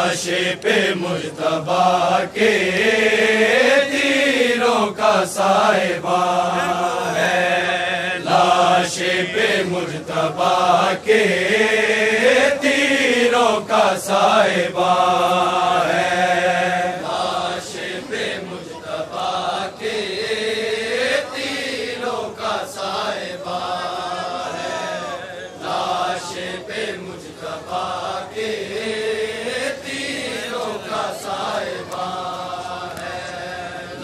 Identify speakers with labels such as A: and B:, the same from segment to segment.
A: लाशे पे मुज्तबा के तीरों का साहिबा है। लाशे पे मुज्तबा के तीरों का साहिबा है। लाशे पे मुज्तबा के तीरों का साहिबा है। लाशे पे मुज्तबा के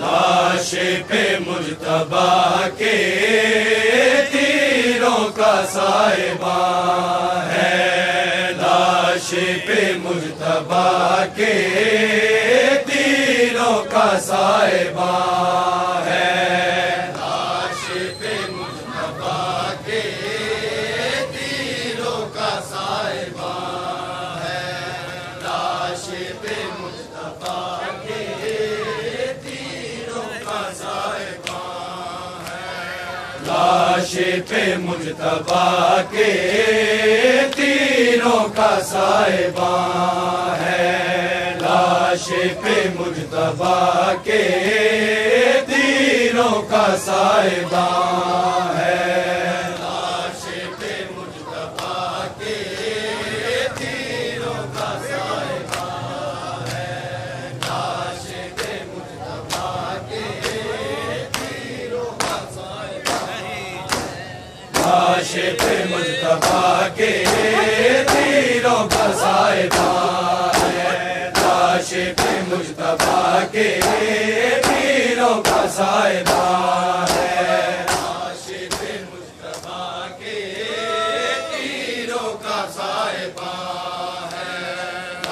A: लाशे पे मुज्तबा के तीरों का साहिबा है। लाशे पे मुज्तबा के तीरों का साहिबा है। लाशे पे मुज्तबा के तीरों का साहिबा है। लाशे पे मुज्तबा के लाशे पे मुज्तबा के तीरों का साहिबा है। लाशे पे मुज्तबा के तीरों का साहिबा है। लाशे पे मुज्तबा के तीरों का साहिबा है। लाशे पे मुज्तबा के तीरों का साहिबा लाशे पे मुज्तबा के तीरों का साहिबा है। लाशे पे मुज्तबा के तीरों का साहिबा है। लाशे पे मुज्तबा के तीरों का साहिबा है। लाशे पे मुज्तबा के तीरों का साहिबा है।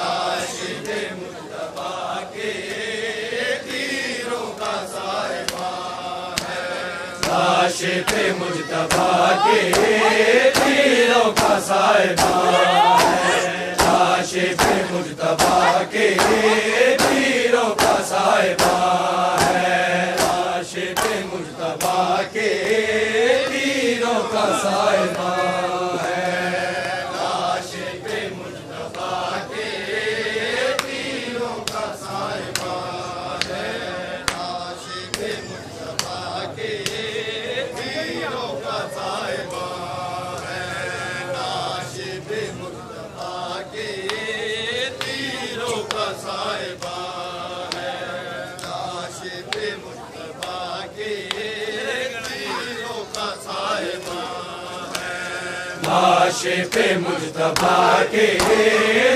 A: लाशे पे मुज्तबा के तीरों का साहिबा है। लाशे पे मुज्तबा के तीरों का साहिबा है। लाशे पे मुज्तबा के तीरों का साहिबा है। लाशे पे मुज्तबा के तीरों का साहिबा है। लाशे पे मुज्तबा के तीरों का साहिबा है। लाशे पे मुज्तबा के तीरों का साहिबा है। लाशे पे मुज्तबा के तीरों का साहिबा है। लाशे पे मुज्तबा के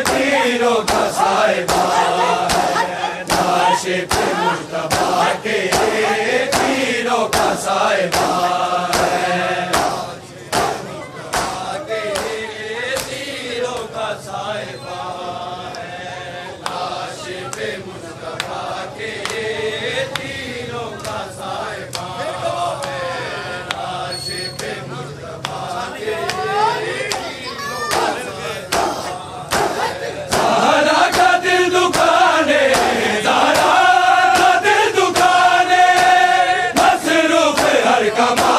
A: तीरों का साहिबा है। लाशे पे मुज्तबा के तीरों का साहिबा है। लाशे पे मुज्तबा के तीरों का साहिबा है। लाशे पे मुज्तबा के तीरों का साहिबा है। ज़हरा का दिल दुखाने, ज़हरा का दिल दुखाने, मसरूफ़ हर कमा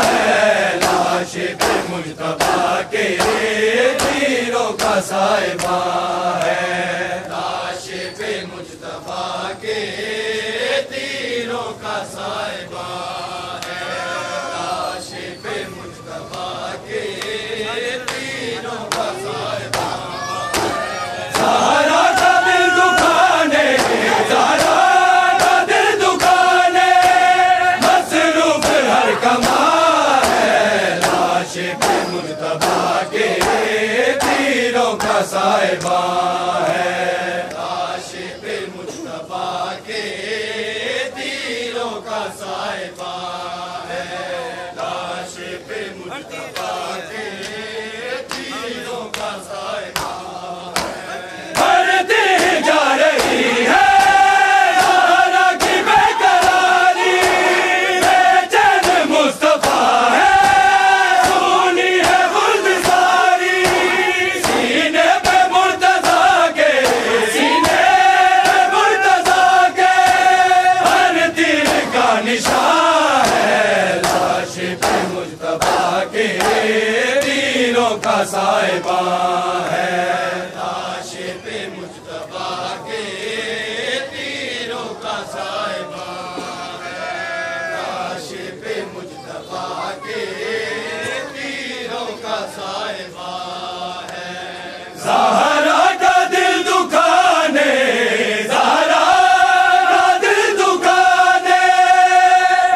A: है। लाशे पे मुज्तबा के तीरों का साहिबा है। लाशे पे मुज्तबा के तीरों का साहिबा है। लाशे पे मुज्तबा के तीरों का साहिबा है। ज़हरा का दिल दुखाने, ज़हरा का दिल दुखाने, मसरूफ़ हर कमा है। लाशे पे मुज्तबा के तीरों का साहिबा है। लाशे पे मुज्तबा के तीरों का साहिबा मुज्तबा के तीरों का साहिबा है, काशिफ मुज्तबा के तीरों का साहिबा है। ज़हरा का दिल दुखाने, ज़हरा का दिल दुखाने,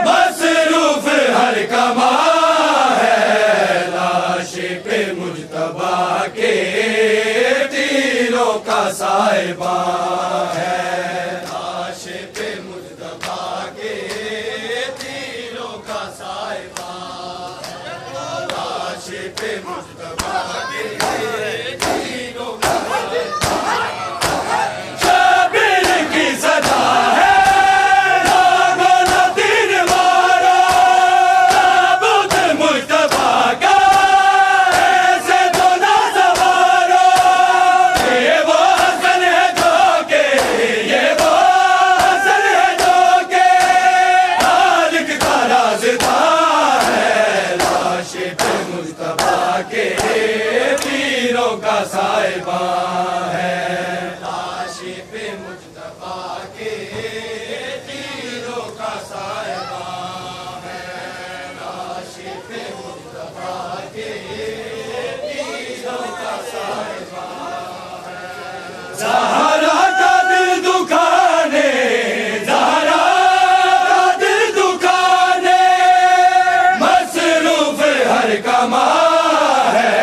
A: मसरूफ हर कमा है, लाशे पे मुज्तबा के तीरों का साहिबा है, लाशे पे मुज्तबा के तीरों का साहिबा है, लाशे पे मुज्तबा के तीरों का साहिबा है। शबीर की सदा है, लागो न तीर मारो, ताबूत मुज्तबा का ऐसे तो न सवारो। ये वो हसन है जो के, ये वो हसन है जो के खालिक का राज़दा है, लाशे पे मुज्तबा के तीरों का साहिबा है, लाशे पे मुज्तबा के तीरों का साहिबा है, लाशे पे मुज्तबा के तीरों का साहिबा है। ज़हरा का दिल दुखाने, ज़हरा का दिल दुखाने, मसरूफ हर कमा है,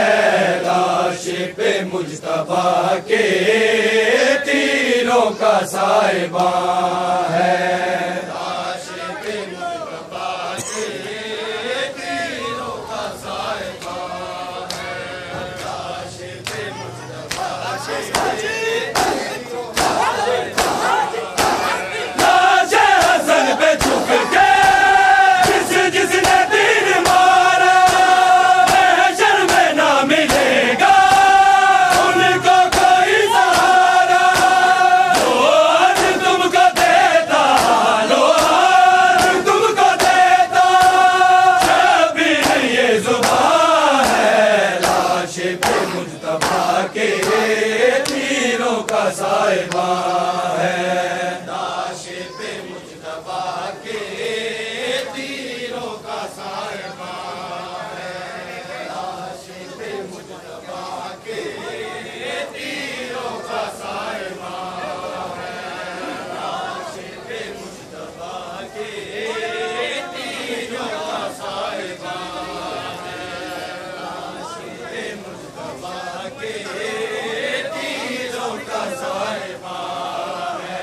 A: लाशे पे मुज्तबा के तीरों का साहिबा है, लाशे पे मुज्तबा के तीरों का साहिबा है, लाशे पे मुज्तबा के तीरों का साहिबा है। लाशे हसन पे झुक के जिसने तीर मारा, महशर में ना मिलेगा उनको कोई सहारा। लो आज तुमको देता, लो आज तुमको देता, शबीर ये ज़ुबान है, लाशे पे मुज्तबा के तीरों का साहिबा है, लाशे पे मुज्तबा के तीरों का साहिबा है, लाशे पे मुज्तबा के तीरों का साहिबा है, लाशे पे मुज्तबा के तीरों का साहिबा है, लाशे पे मुज्तबा के तीरों का साहिबा है।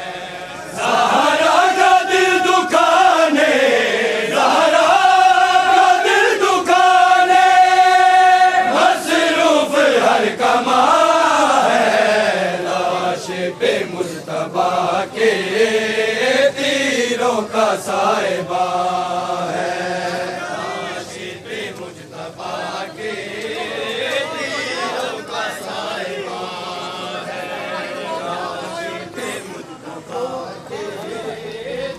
A: ज़हरा का दिल दुखाने, ज़हरा का दिल दुखाने, मसरूफ हर कमा है, लाशे पे मुज्तबा के तीरों का साहिबा है, लाशे पे मुज्तबा के तीरों का साहिबा है, लाशे पे मुज्तबा के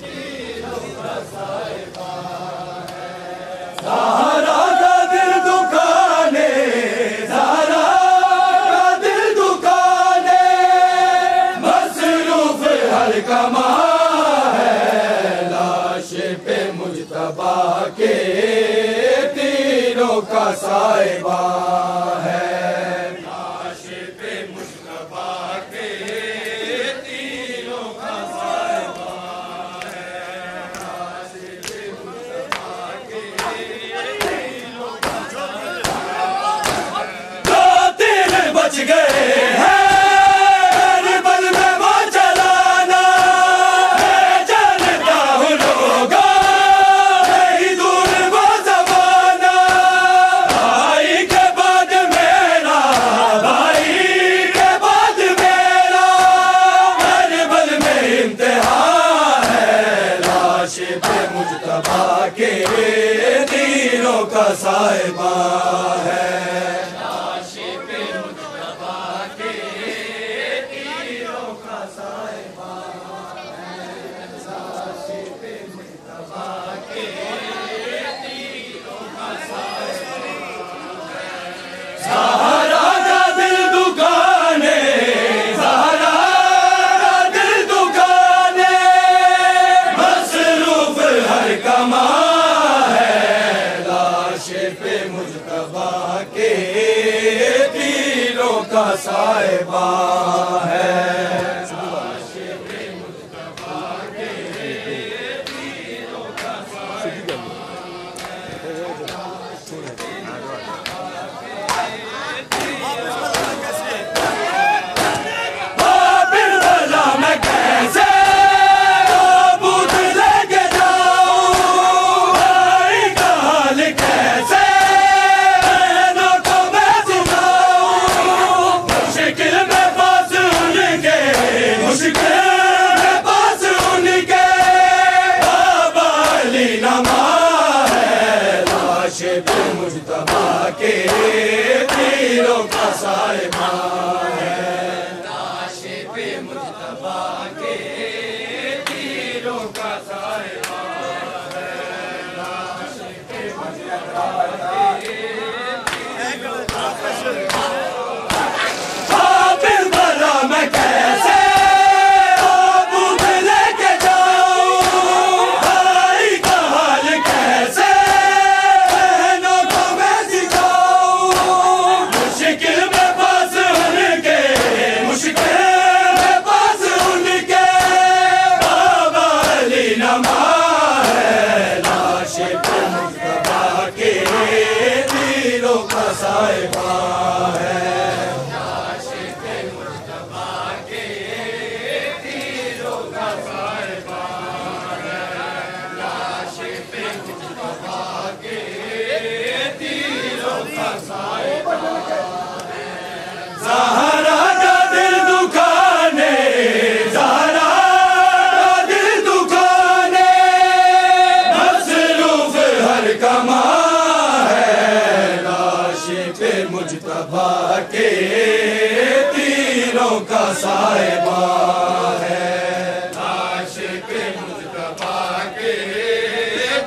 A: तीरों का साहिबा है। ज़हरा का दिल दुखाने, ज़हरा का दिल दुखाने, मसरूफ हर कमा है, लाशे पे मुज्तबा के तीरों का साहिबा है, लाशे पे मुज्तबा के तीरों का साहिबा है, लाशे पे मुज्तबा के तीरों का साहिबा है। दो तीर बच गए हैं करबल में वो चलाना, मैं जानता हूँ लोगों नहीं दूर वो ज़माना, भाई के बाद मेरा, भाई के बाद मेरा, करबल में इम्तिहान है, लाशे पे मुज्तबा के तीरों का साहिबा है, लाशे पे मुज्तबा के तीरों का साहिबा है, लाशे पे मुज्तबा के तीरों का साहिबा है। ज़हरा का दिल दुखाने, ज़हरा साहिबा है। मुज्तबा के तीरों का साहिबा है। लाशे पे मुज्तबा के तीरों का साहिबा है। लाशे पे मुज्तबा के तीरों का साहिबा है। बिरबला में कैसे ताबूत लेके जाऊं, भाई का हाल कैसे साहिबा है। लाशे पे मुज्तबा के तीरों का साहिबा है। लाशे पे मुज्तबा के तीरों का साहिबा है। ज़हरा का दिल दुखाने, ज़हरा का दिल दुखाने, मसरूफ हर कमा पे मुज्तबा के तीरों का साहिबा है। लाशे पे मुज्तबा के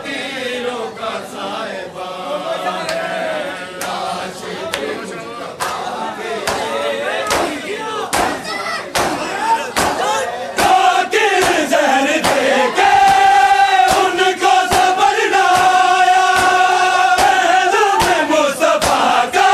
A: तीरों का साहिबा है। लाशे पे मुज्तबा के तीरों का साहिबा है। कातिल जहर देके उनको सबर ना आया, पहलू में मुस्तफा के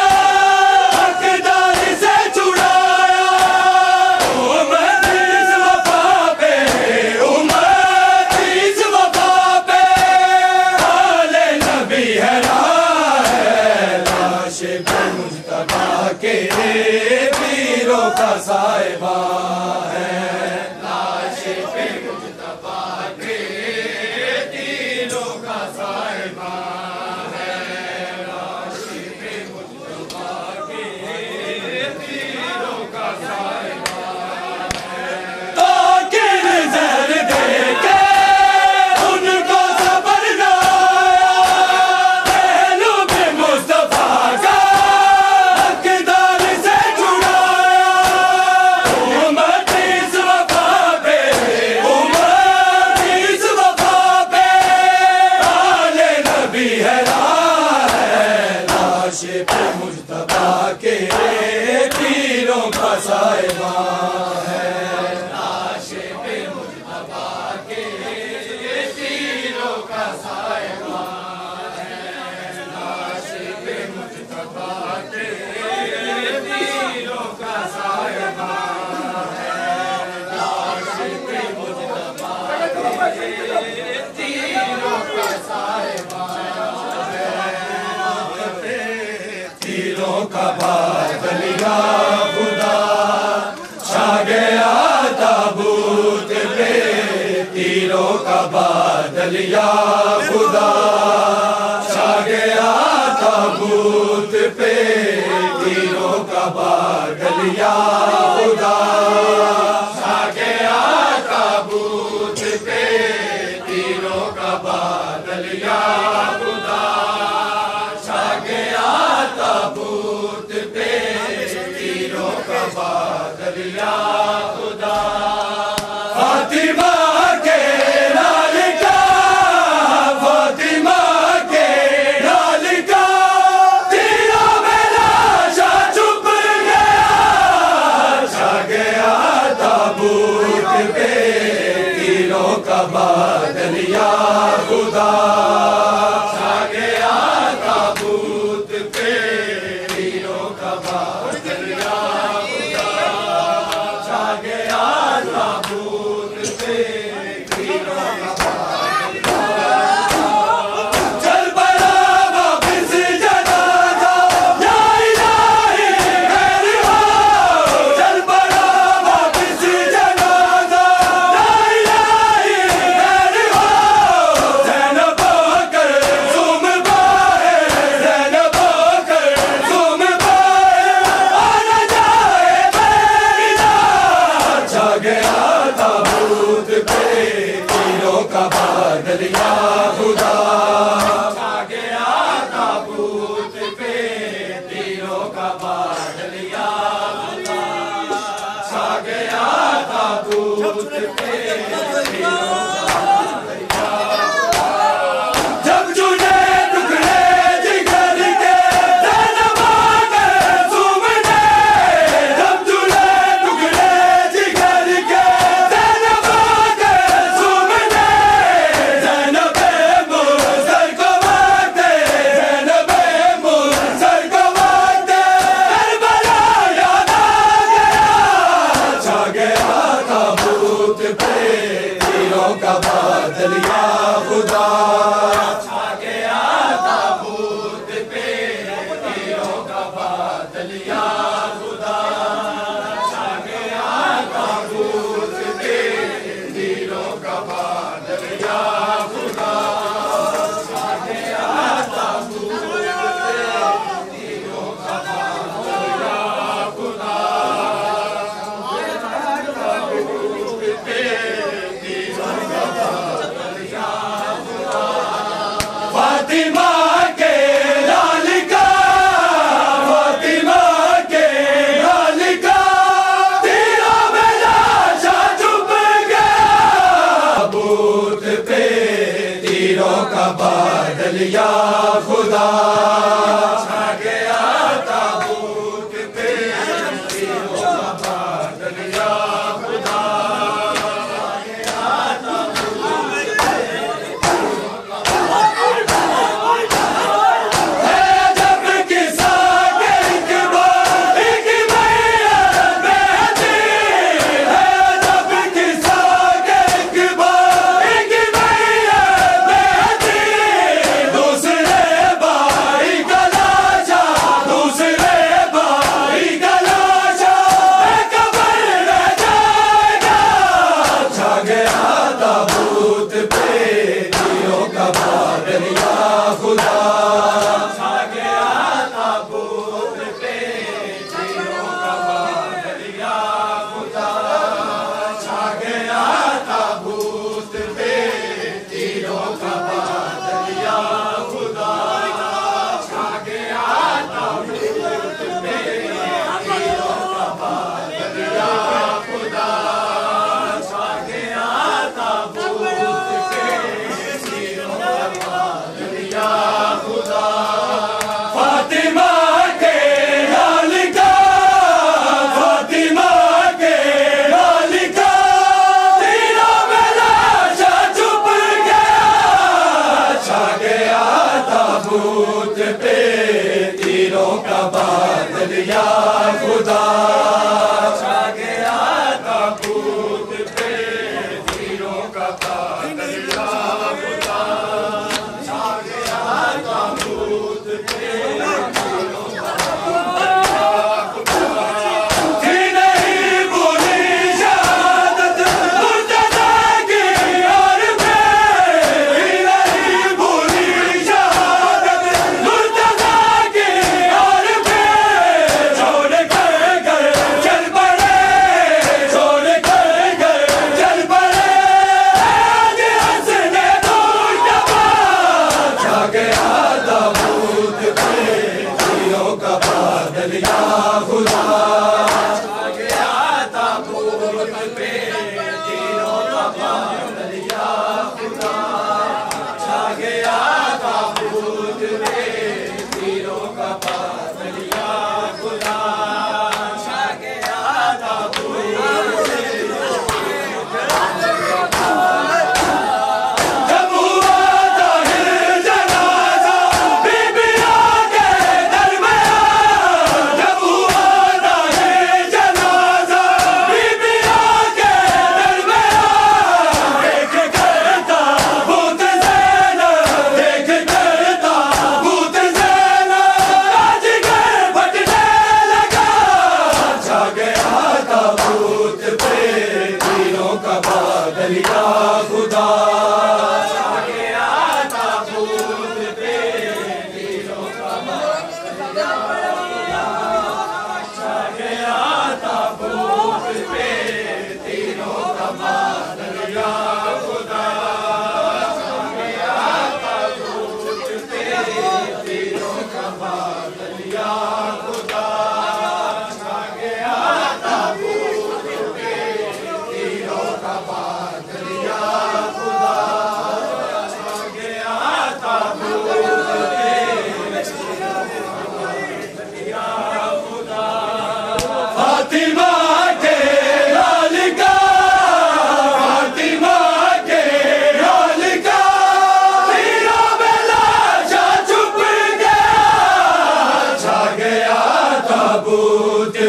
A: पीरों का साहिबा है। लाशे पे मुज्तबा के तीरों का साहिबा है। लाशे पे मुज्तबा के तीरों का साहिबा है। ताकिर जहर देके उनको सबर ना आया, पहलू में मुस्तफा का लाशे पे मुज्तबा के तीरों का साहिबा है। लाशे पे मुज्तबा के तीरों का साहिबा है। लाशे पे मुज्तबा के तीरों का साहिबा है। लाशे पे मुज्तबा के तीरों का साहिबा तीरों का बादलिया खुदा छा गया ताबूत पे। तीरों का बादलिया खुदा छा गया ताबूत पे। तीरों का बादलिया खुदा छा गया ताबूत पे। तीरों का बादलिया खुदा छा गया ताबूत पे। तीरों का बादलिया खुदा फातिमा के लाल का, फातिमा के लाल का तीरों में लाशा छुप गया। छा गया ताबूत पे। तीरों का बादलिया खुदा छा गया ताबूत पे। तीरों का बादलिया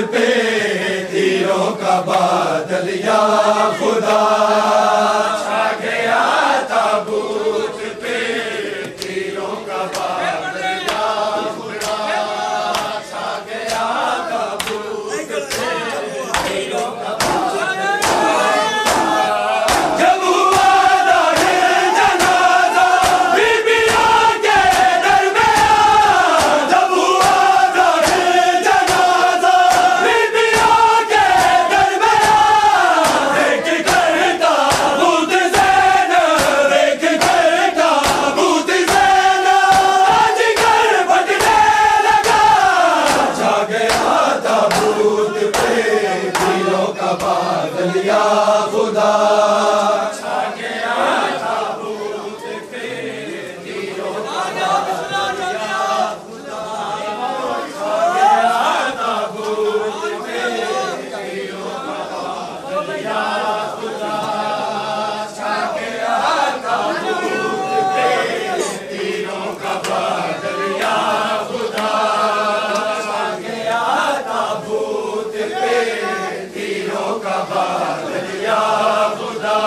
A: पे तीरों का बादल या खुदा, छा गया ताबूत पे तीरों का बादल या खुदा, छा गया ताबूत पे तीरों का बादल या खुदा। जब हुआ दाखिल जनाजा बीबियों के दरमियान, जब हुआ दाखिल जनाजा बीबियों के दरमियान, देख कर ताबूत ज़ैनब, देख कर ताबूत ज़ैनब, जिगर फटने लगा, छा गया ताबूत पे तीरों का बादल या खुदा, छा गया ताबूत पे तीरों का बादल या खुदा, छा गया ताबूत पे तीरों का बादल या खुदा, छा गया ताबूत पे तीरों का बादल या खुदा, छा गया ताबूत पे तीरों का बादल या खुदा,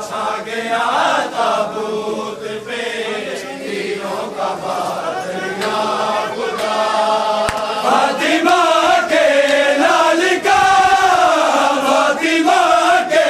A: छा गया ताबूत पे तीरों का बादल या खुदा। फातिमा के लाल का, फातिमा के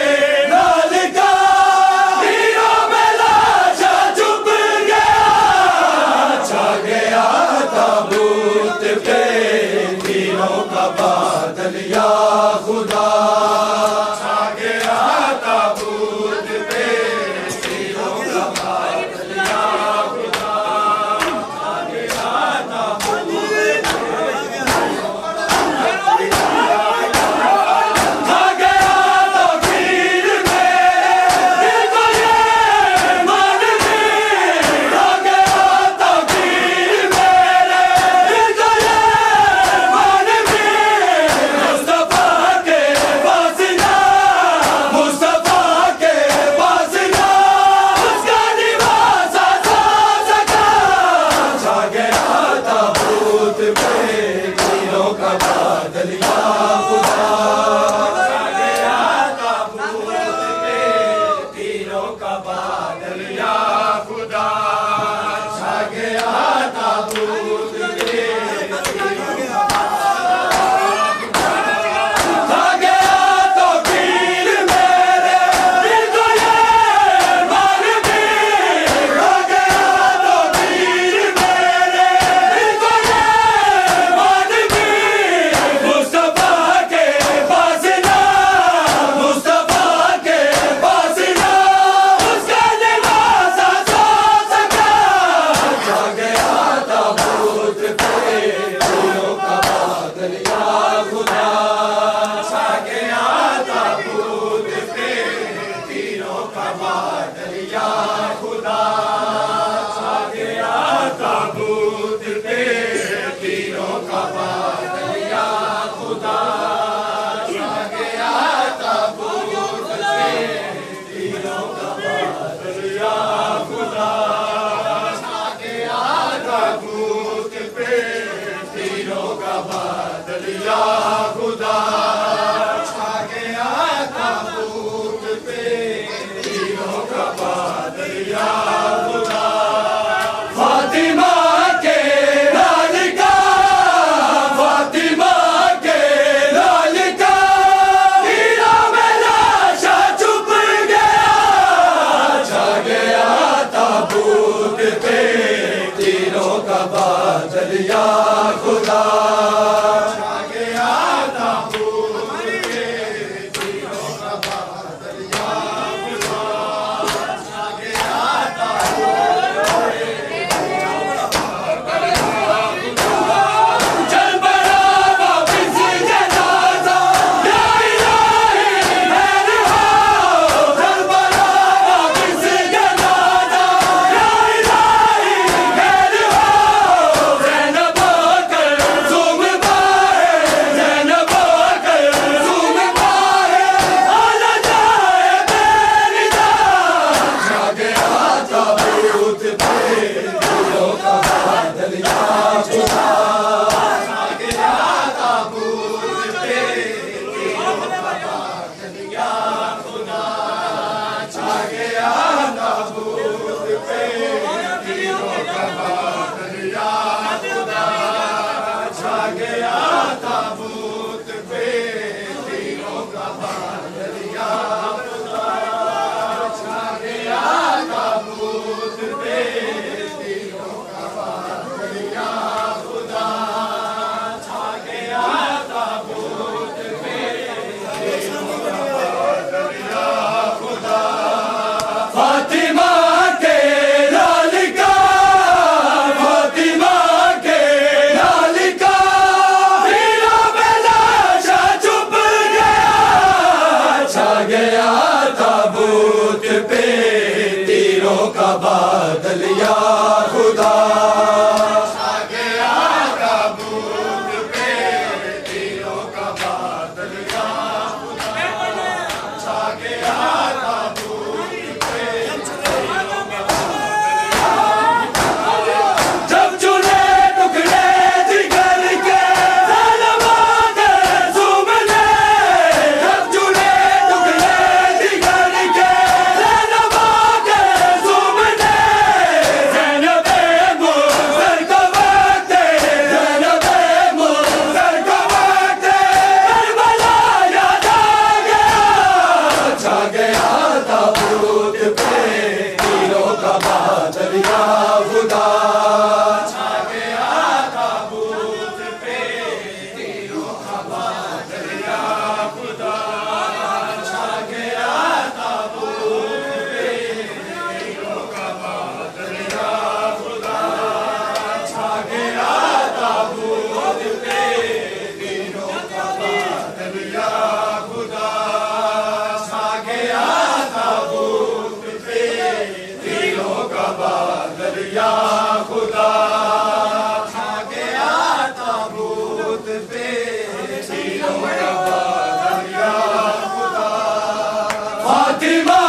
A: फातिमा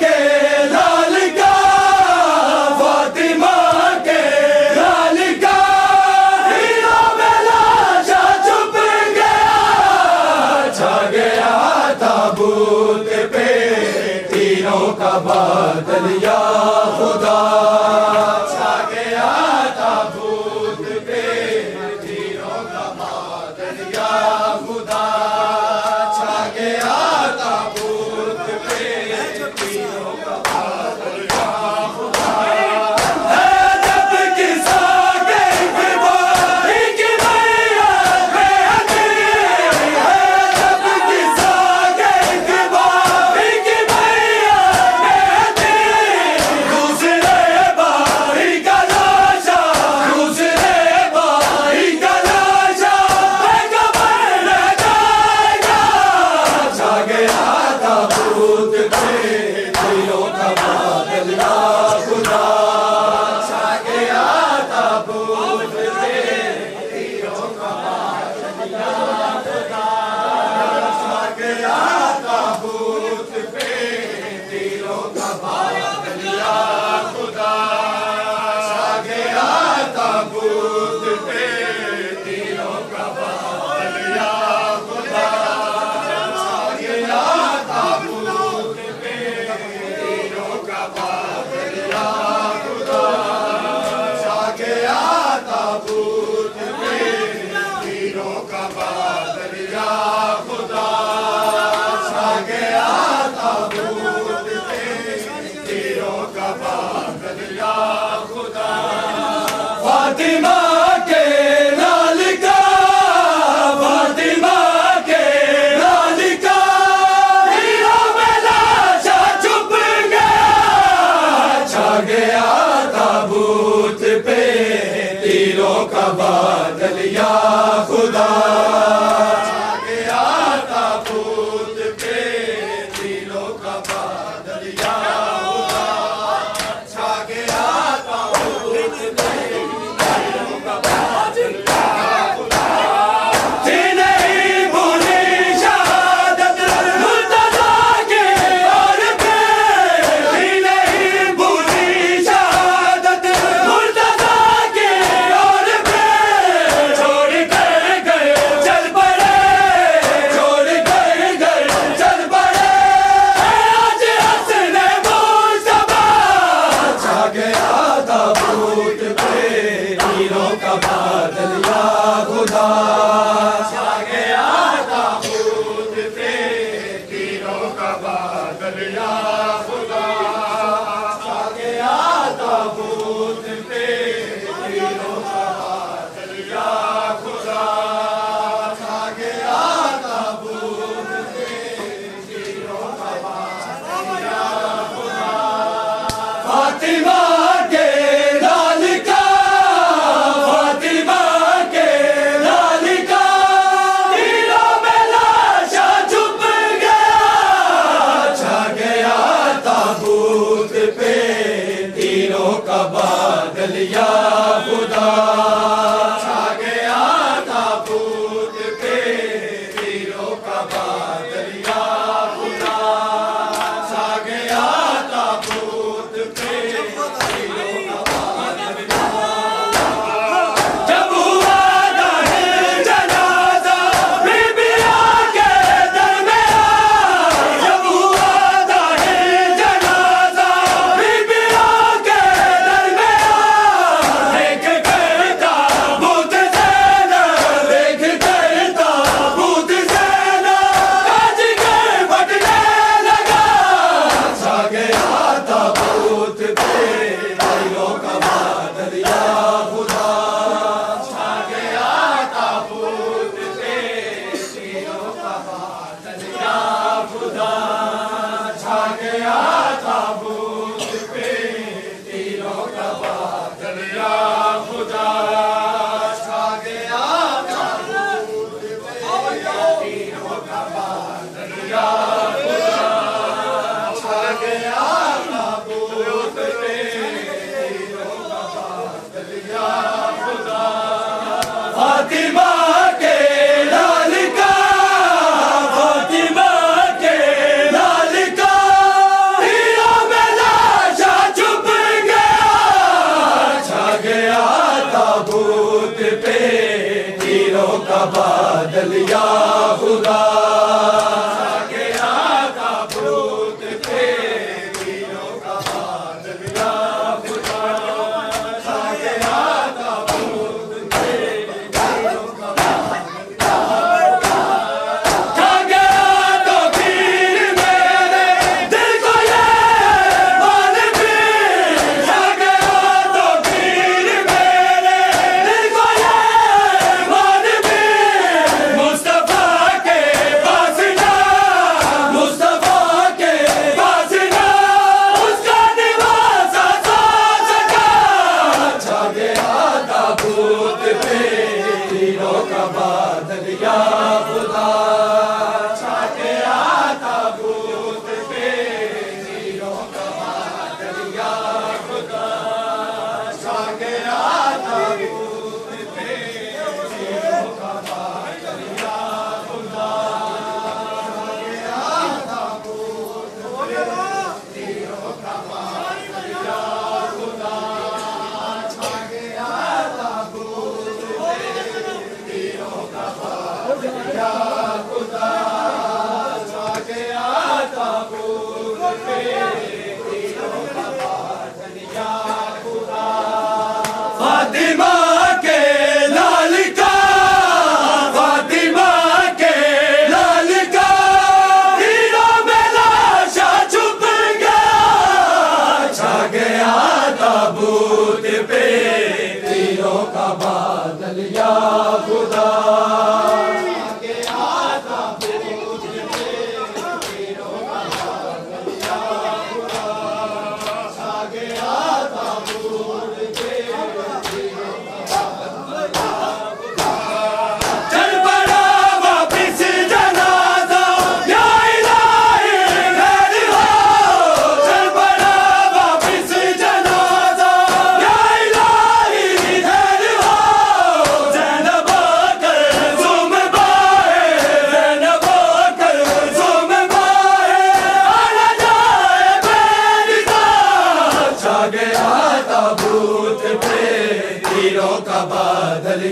A: के लाल का, फातिमा के लाल का हीरों में लाशा छुप गया, छा गया ताबूत पे तीरों का बादल या खुदा, छा गया ताबूत पे तीरों का बादल या खुदा, छा गया ताबूत पे तीरों का बादल या खुदा। है जब किसा के बारी की मैया बेहती, है जब किसा के बारी की मैया बेहती, दूसरे बारी का लाशा, दूसरे बारी का लाशा बेखबर रह जाएगा, छा गया ताबूत पे तीरों का बादल या खुदा, छा गया ताबूत पे तीरों का बादल या खुदा, छा गया ताबूत पे तीरों का बादल या खुदा, छा गया ताबूत पे तीरों का बादल या खुदा, छा गया ताबूत पे तीरों का बादल या खुदा, छा गया ताबूत पे तीरों का बादल या खुदा, छा गया ताबूत पे तीरों का बादल या खुदा। फातिमा के लाल का, फातिमा के लाल का हीरों में लाशा छुप गया, छा गया ताबूत पे तीरों का बादल या खुदा, छा गया ताबूत पे तीरों का बादल या खुदा, छा गया ताबूत पे तीरों का बादल या खुदा। थी नहीं भूली शहादत मुर्तज़ा के और पे, थी नहीं भूली शहादत मुर्तज़ा के और पे, छोड़ कर गए चल पड़े, छोड़ कर गए चल पड़े, आज हंसने मुस्तफा, छा गया ताबूत पे तीरों का बादल या खुदा, छा गया ताबूत पे तीरों का बादल या खुदा, छा गया ताबूत पे तीरों का बादल या खुदा, छा गया ताबूत पे तीरों का बादल या खुदा। फातिमा के लाल का, फातिमा के लाल का तीरों में लाशा छुप गया, छा गया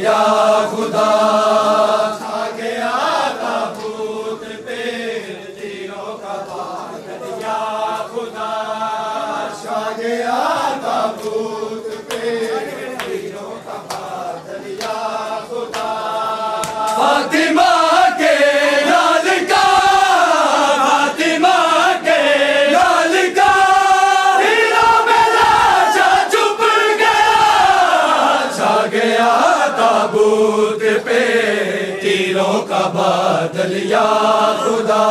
A: या खुदा। छा गया ताबूत पे तीरों का बादल या खुदा। छा गया ताबूत पे तीरों का बादल या खुदा। फातिमा के लाल का, फातिमा के लाल का हीरों में लाशा छुप गया। छा गया ताबूत पे तीरों का बादल या खुदा।